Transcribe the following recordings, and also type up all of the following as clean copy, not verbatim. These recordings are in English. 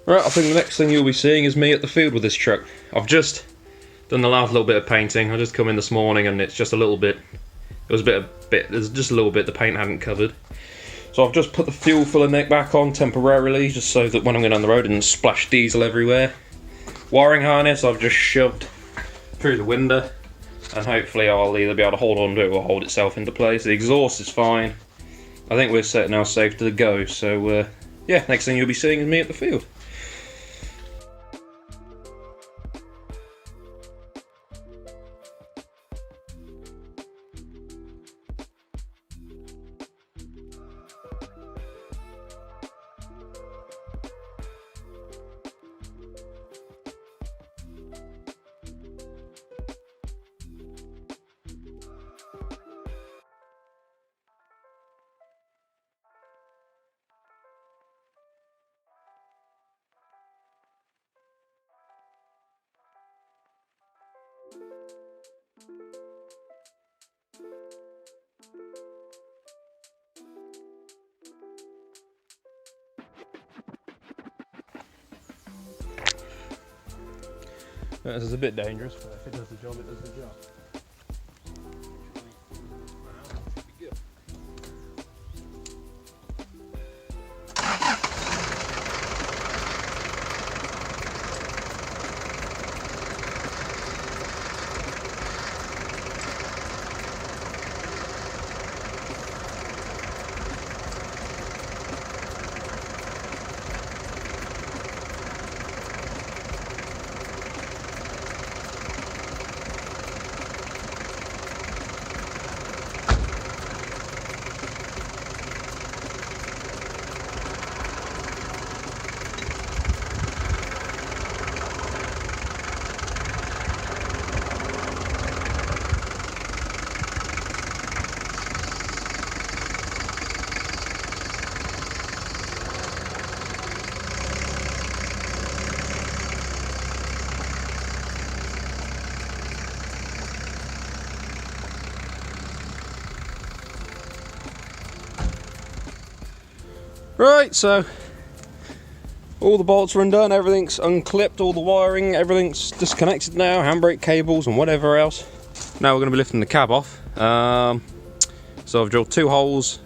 Right, I think the next thing you'll be seeing is me at the field with this truck. I've just done the last little bit of painting. I just come in this morning and it's just a little bit, there's just a little bit the paint hadn't covered. So I've just put the fuel filler neck back on temporarily, just so that when I'm going down the road it doesn't splash diesel everywhere. Wiring harness I've just shoved through the window, and hopefully I'll either be able to hold on to it or hold itself into place. The exhaust is fine. I think we're set now, safe to go. So yeah, next thing you'll be seeing is me at the field. This is a bit dangerous, but if it does the job, it does the job. Right, so all the bolts are undone, everything's unclipped, all the wiring, everything's disconnected now, handbrake cables and whatever else. Now we're going to be lifting the cab off. So I've drilled 2 holes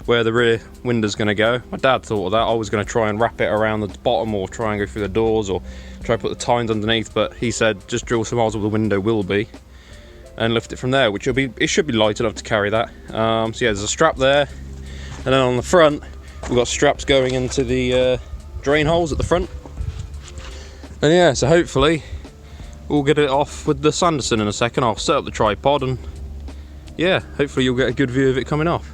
where the rear window's going to go. My dad thought of that. I was going to try and wrap it around the bottom or try and go through the doors or try to put the tines underneath, but he said just drill some holes where the window will be and lift it from there, which it should be light enough to carry that. So yeah, there's a strap there, and then on the front we've got straps going into the drain holes at the front. And yeah, so hopefully we'll get it off with the Sanderson in a second. I'll set up the tripod and yeah, hopefully you'll get a good view of it coming off.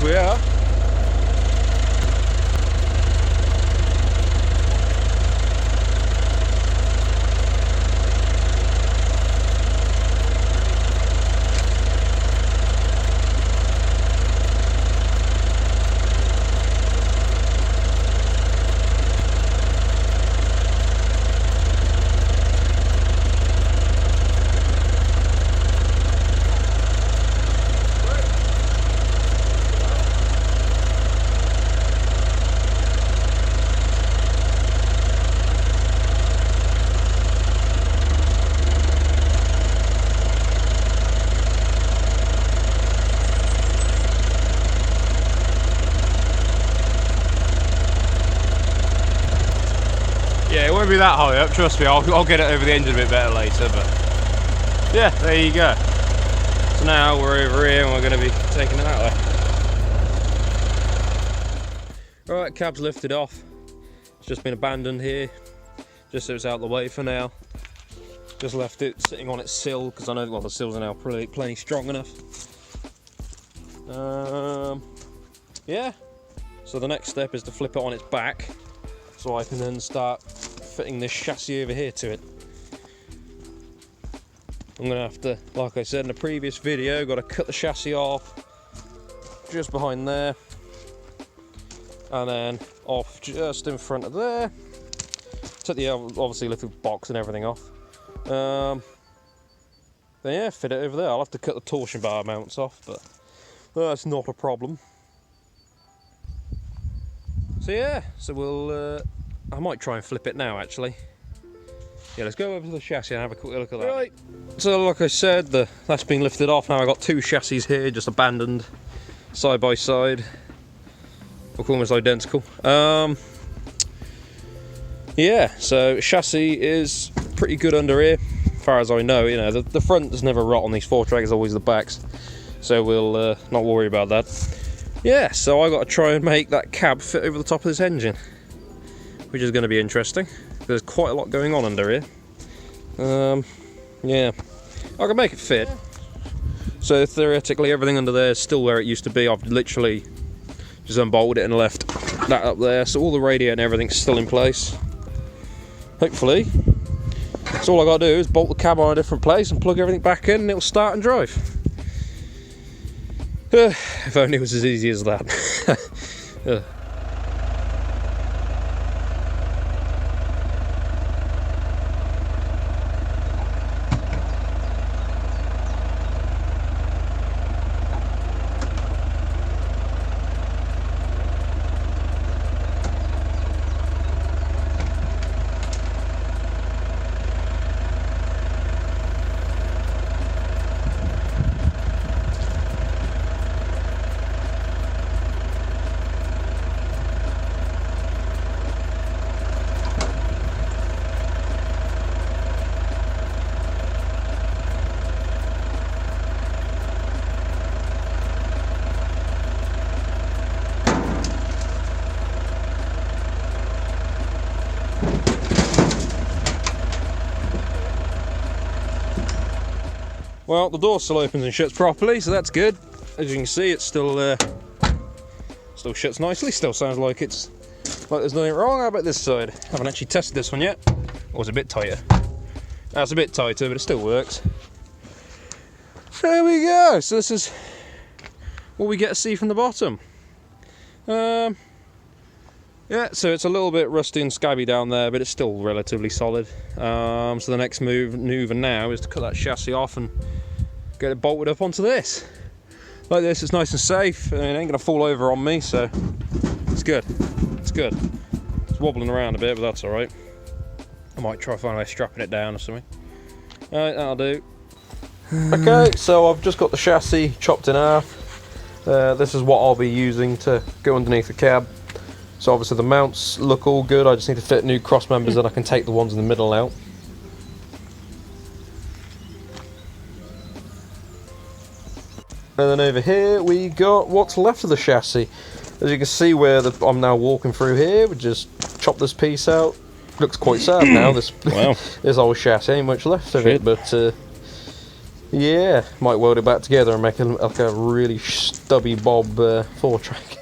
We are. Yeah, it won't be that high up, trust me, I'll get it over the engine a bit better later, but yeah, there you go. So now we're over here and we're going to be taking it that way. Alright, cab's lifted off. It's just been abandoned here, just so it's out of the way for now. Just left it sitting on its sill, because I know, well, the sills are now plenty strong enough. Yeah, so the next step is to flip it on its back so I can then start fitting this chassis over here to it. I'm going to have to, like I said in the previous video, got to cut the chassis off just behind there and then off just in front of there. Took the obviously little box and everything off. Then yeah, fit it over there. I'll have to cut the torsion bar mounts off, but that's not a problem. So yeah, so we'll I might try and flip it now actually. Yeah, let's go over to the chassis and have a quick look at that. Right, so like I said, that's been lifted off. Now I've got two chassis here, just abandoned, side by side. Look almost identical. Yeah, so chassis is pretty good under here, as far as I know. You know, the front does never rot on these 4-trackers, always the backs. So we'll not worry about that. Yeah, so I got to try and make that cab fit over the top of this engine, which is going to be interesting. There's quite a lot going on under here. Yeah, I can make it fit. So theoretically everything under there is still where it used to be. I've literally just unbolted it and left that up there. So all the radio and everything's still in place. Hopefully. So all I got to do is bolt the cab on a different place and plug everything back in and it'll start and drive. If only it was as easy as that. Well, the door still opens and shuts properly, so that's good. As you can see, it's still shuts nicely. Still sounds like there's nothing wrong. How about this side? Haven't actually tested this one yet. Oh, it's a bit tighter. That's a bit tighter, but it still works. There we go. So this is what we get to see from the bottom. Yeah, so it's a little bit rusty and scabby down there, but it's still relatively solid. So the next maneuver now is to cut that chassis off and get it bolted up onto this. Like this, it's nice and safe, and it ain't going to fall over on me, so it's good. It's good. It's wobbling around a bit, but that's alright. I might try to find a way of strapping it down or something. Alright, that'll do. Okay, so I've just got the chassis chopped in half. This is what I'll be using to go underneath the cab. So obviously the mounts look all good, I just need to fit new cross members and I can take the ones in the middle out. And then over here we got what's left of the chassis. As you can see where I'm now walking through here, we just chop this piece out. Looks quite sad now, this wow. This old chassis, ain't much left of it, but yeah, might weld it back together and make it like a really stubby bob 4-track.